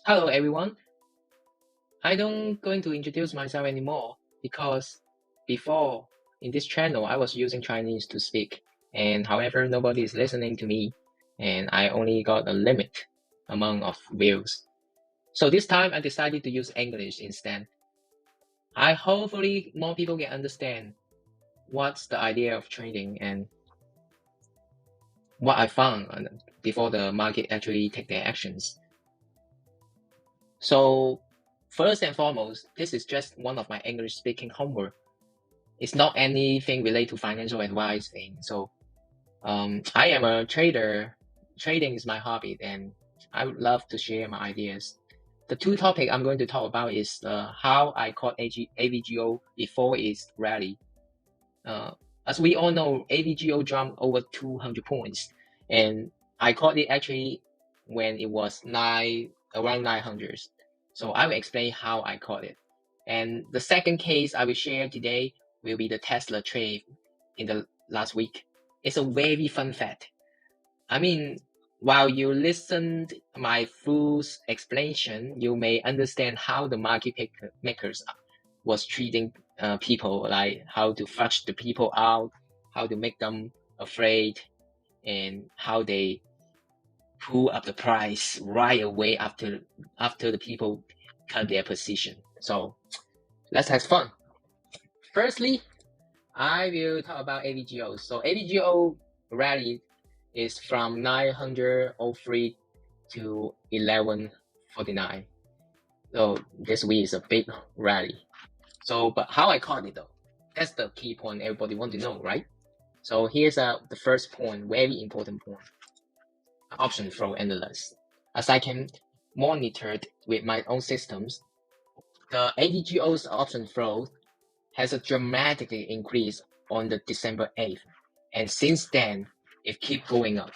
Hello everyone. I don't going to introduce myself anymore because before in this channel I was using Chinese to speak, and however nobody is listening to me, and I only got a limit amount of views. So this time I decided to use English instead. I hopefully more people can understand what's the idea of trading and what I found before the market actually take their actions. So first and foremost, this is just one of my English speaking homework. It's not anything related to financial advice thing. So I am a trader. Trading is my hobby, and I would love to share my ideas. The two topics I'm going to talk about is how I caught AVGO before its rally. Uh, as we all know, AVGO jumped over 200 points, and I caught it actually when it was around 900. So I will explain how I caught it. And the second case I will share today will be the Tesla trade in the last week. It's a very fun fact. I mean, while you listened my full explanation, you may understand how the market makers was treating people, like how to flush the people out, how to make them afraid, and how they pull up the price right away after the people cut their position. So let's have fun. Firstly, I will talk about AVGO. So AVGO rally is from 903 to 1149. So this week is a big rally. So, but how I caught it though? That's the key point everybody want to know, right? So here's the first point, very important point. Option flow analysis. As I can monitor it with my own systems, the AVGO's option flow has a dramatically increased on the December 8th, and since then it keep going up.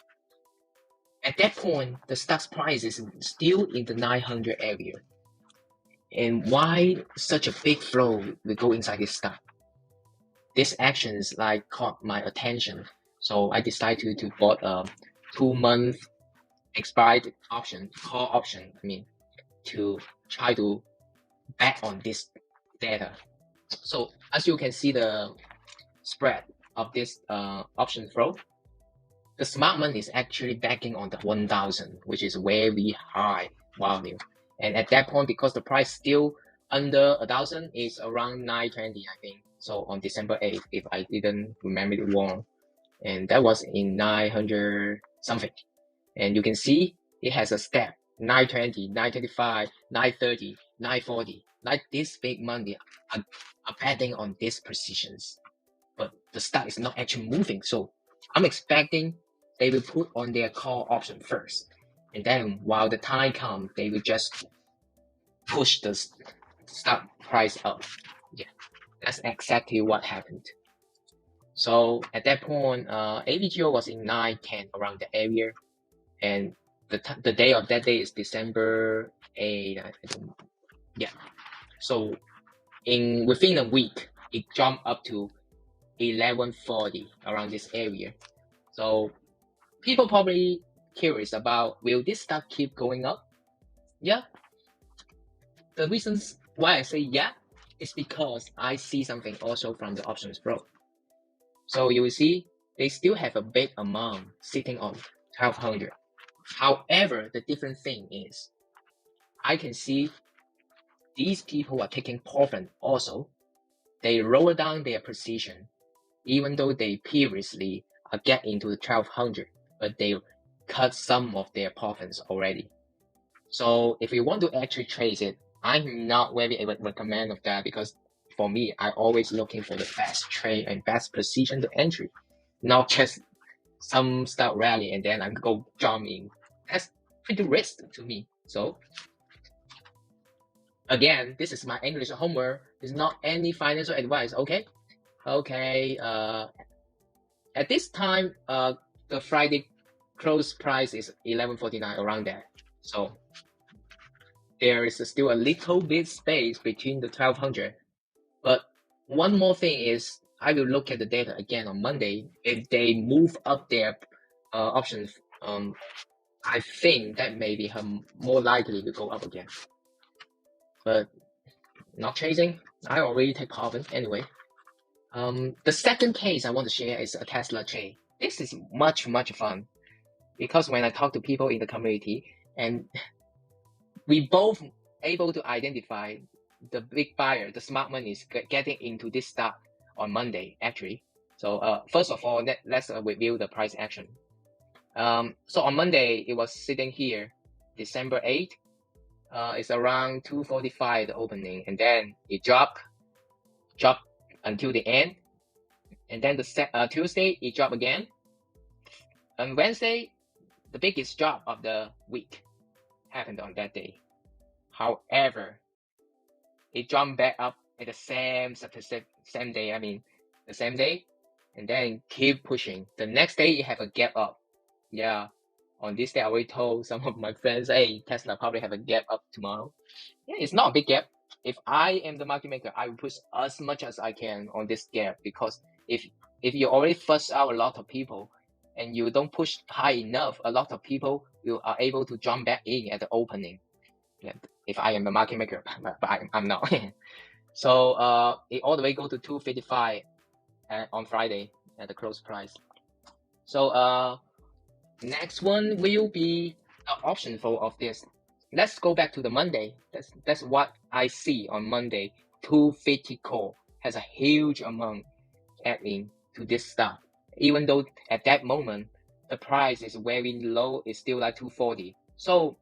At that point, the stock's price is still in the 900 area. And why such a big flow will go inside this stock? These actions like caught my attention, so I decided to bought a 2-month expired option, call option. I mean, to try to bet on this data. So as you can see, the spread of this option flow, the smart money is actually backing on the 1000, which is very high value. And at that point, because the price still under 1000, is around 920, I think. So on December 8th, if I didn't remember it wrong, and that was in 900 something. And you can see it has a step 920, 925, 930, 940. Like this big money are betting on these positions, but the stock is not actually moving. So I'm expecting they will put on their call option first, and then while the time comes, they will just push the stock price up. Yeah, that's exactly what happened. So at that point, AVGO was in 910 around the area, and the day of that day is December 8. Yeah. So within a week, it jumped up to 1140 around this area. So people probably curious about, will this stock keep going up? Yeah. The reasons why I say yeah is because I see something also from the options flow. So you will see they still have a big amount sitting on 1200. However, the different thing is I can see these people are taking profit also. They lower down their position, even though they previously get into the 1200, but they cut some of their profits already. So if you want to actually trade it, I'm not very recommend of that, because for me, I always looking for the best trade and best position to entry, not just some stock rally and then I go jump in. That's pretty risk to me. So again, this is my English homework. It's not any financial advice. Okay. At this time, the Friday close price is 1149 around there. So there is still a little bit space between the 1200. But one more thing is, I will look at the data again on Monday. If they move up their options I think that maybe more likely to go up again, but not chasing. I already take profit anyway. The second case I want to share is a Tesla trade. This is much fun because when I talk to people in the community, and we both able to identify the big buyer, the smart money is getting into this stock on Monday actually. So first of all, let's review the price action. So on Monday it was sitting here, December 8th. It's around 245 the opening, and then it dropped until the end, and then the Tuesday it dropped again. On Wednesday, the biggest drop of the week happened on that day. However, it jumped back up at the same day, the same day, and then keep pushing. The next day, it have a gap up. Yeah, on this day, I already told some of my friends, hey, Tesla probably have a gap up tomorrow. Yeah, it's not a big gap. If I am the market maker, I will push as much as I can on this gap, because if you already first out a lot of people and you don't push high enough, a lot of people are able to jump back in at the opening. Yeah, if I am the market maker, but I'm not. So it all the way go to 255 on Friday at the close price. So next one will be the option flow of this. Let's go back to the Monday. That's what I see on Monday. 250 call has a huge amount adding to this stock. Even though at that moment the price is very low, it's still like 240. So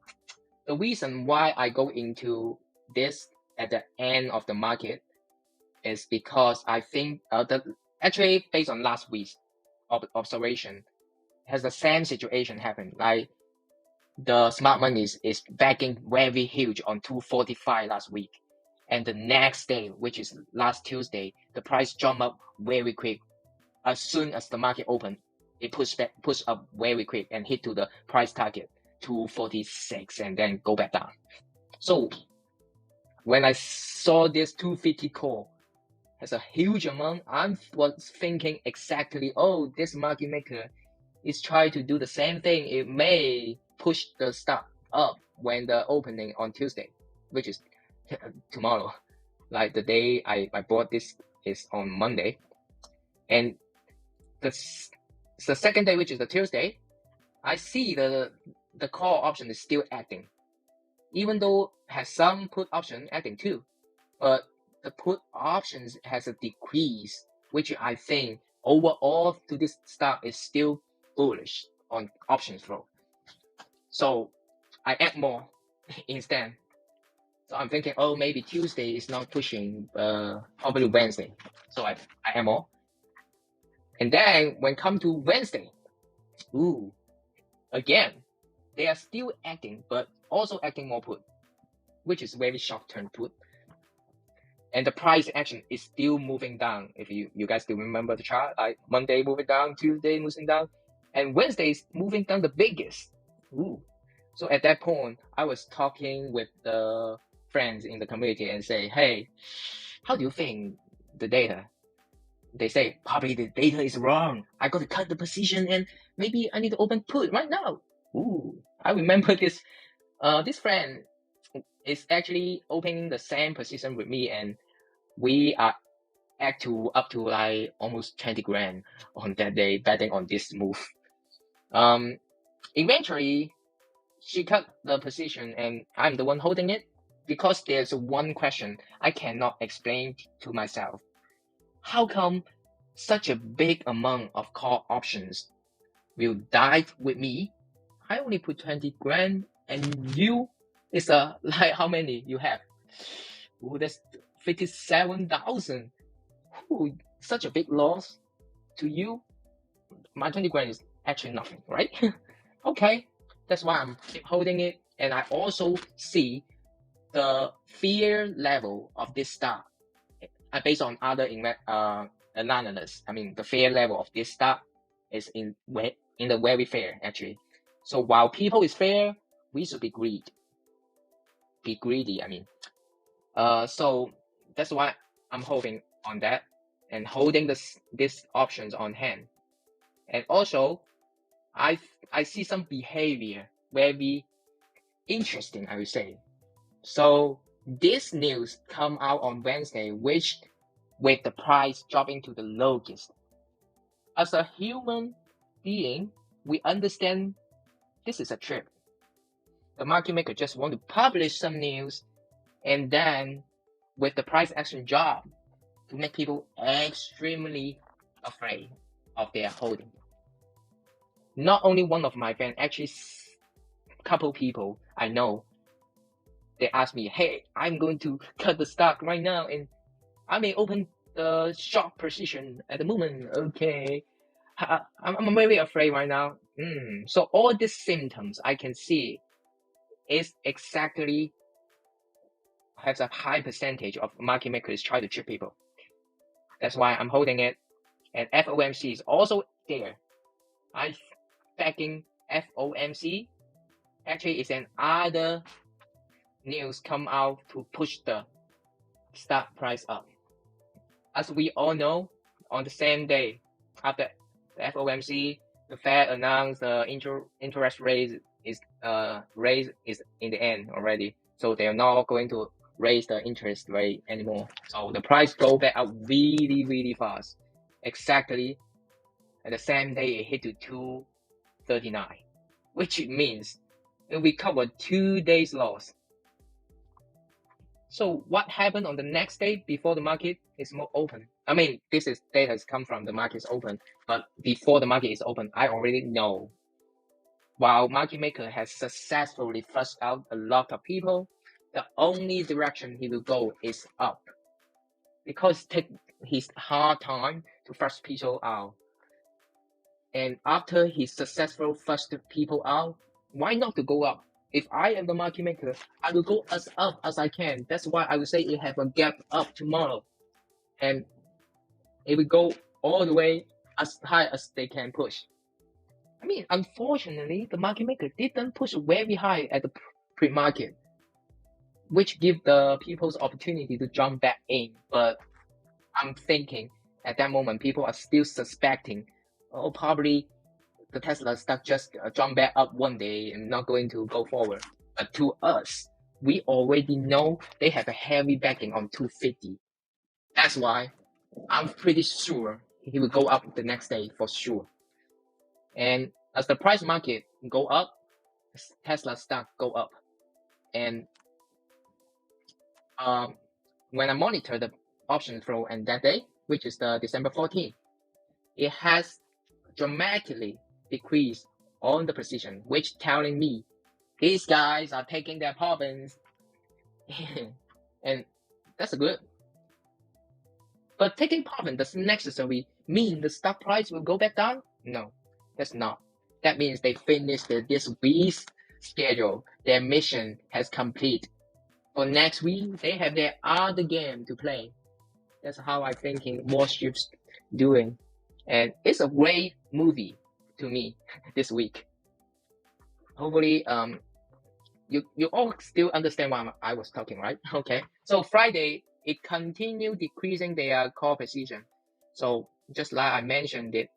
the reason why I go into this at the end of the market is because I think actually based on last week's observation, has the same situation happen. Like the smart money is backing very huge on 245 last week, and the next day, which is last Tuesday, the price jump up very quick. As soon as the market opened, it push up very quick and hit to the price target 246 and then go back down. So when I saw this 250 call has a huge amount, I was thinking exactly, oh, this market maker is trying to do the same thing. It may push the stock up when the opening on Tuesday, which is tomorrow. Like the day I bought this is on Monday, and the second day, which is the Tuesday, I see the call option is still acting, even though has some put option acting too, but the put options has a decrease, which I think overall to this stock is still bullish on options flow. So I add more instead. So I'm thinking, oh, maybe Tuesday is not pushing, probably Wednesday. So I add more. And then when come to Wednesday, again, they are still acting, but also acting more put, which is very short-term put. And the price action is still moving down. If you guys still remember the chart, like Monday moving down, Tuesday moving down, and Wednesday is moving down the biggest. So at that point, I was talking with the friends in the community and say, hey, how do you think the data? They say, probably the data is wrong. I got to cut the position and maybe I need to open put right now. I remember this friend is actually opening the same position with me, and we are up to like almost 20 grand on that day betting on this move. Eventually she cut the position and I'm the one holding it, because there's one question I cannot explain to myself. How come such a big amount of call options will die with me? I only put 20 grand and you is like how many you have? That's 57,000. Such a big loss to you. My 20 grand is actually nothing, right? Okay, that's why I'm keep holding it. And I also see the fear level of this stock based on other analysts. The fear level of this stock is in the very fair actually. So while people is fair, we should be greedy. So that's why I'm holding on that and holding this options on hand. And also, I see some behavior very interesting, I would say. So this news come out on Wednesday, which with the price dropping to the lowest. As a human being, we understand this is a trick. The market maker just want to publish some news, and then with the price action drop to make people extremely afraid of their holding. Not only one of my friends, actually couple people I know, they asked me, hey, I'm going to cut the stock right now and I may open the short position at the moment. Okay. I'm very afraid right now. So all these symptoms I can see is exactly has a high percentage of market makers try to trick people. That's why I'm holding it. And FOMC is also there. I'm backing FOMC. Actually, it's an other news come out to push the stock price up. As we all know, on the same day after the FOMC, the Fed announced the interest rate is in the end already. So they are not going to raise the interest rate anymore. So the price go back up really, really fast. Exactly at the same day it hit to 239, which means it recovered 2 days loss. So what happened on the next day before the market is more open? I mean, this is data has come from the market's open, but before the market is open, I already know. While market maker has successfully flushed out a lot of people, the only direction he will go is up. Because take his hard time to flush people out. And after he successfully flushed people out, why not to go up? If I am the market maker, I will go as up as I can. That's why I will say it have a gap up tomorrow. And it will go all the way as high as they can push. I mean, unfortunately, the market maker didn't push very high at the pre-market, which give the people's opportunity to jump back in. But I'm thinking at that moment, people are still suspecting, oh, probably the Tesla stock just jump back up one day and not going to go forward. But to us, we already know they have a heavy backing on 250. That's why I'm pretty sure he will go up the next day for sure. And as the price market go up, Tesla stock go up. And when I monitor the option flow and that day, which is the December 14th, it has dramatically decreased on the position, which telling me these guys are taking their profits. And that's good. But taking profit doesn't necessarily mean the stock price will go back down. No, that's not. That means they finished this week's schedule. Their mission has complete. For next week, they have their other game to play. That's how I'm thinking Wall Street's doing. And it's a great movie to me this week. Hopefully, you all still understand what I was talking, right? Okay. So Friday, it continued decreasing their core position. So just like I mentioned it,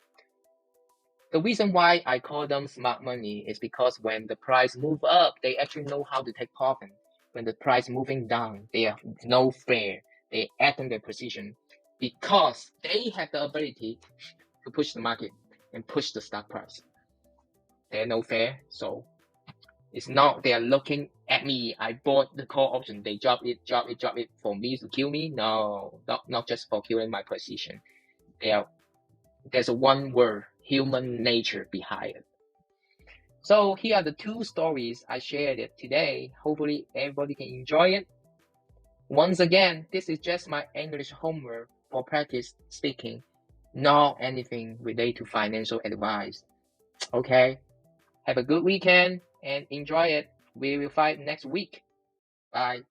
the reason why I call them smart money is because when the price move up, they actually know how to take profit. When the price moving down, they have no fear. They act in their position because they have the ability to push the market and push the stock price. They're no fear, so it's not they are looking at me. I bought the call option. They drop it for me to kill me. No, not just for killing my position. There's a one word, human nature behind it. So here are the two stories I shared it today. Hopefully everybody can enjoy it. Once again, this is just my English homework for practice speaking, not anything related to financial advice. Okay? Have a good weekend and enjoy it. We will fight next week. Bye.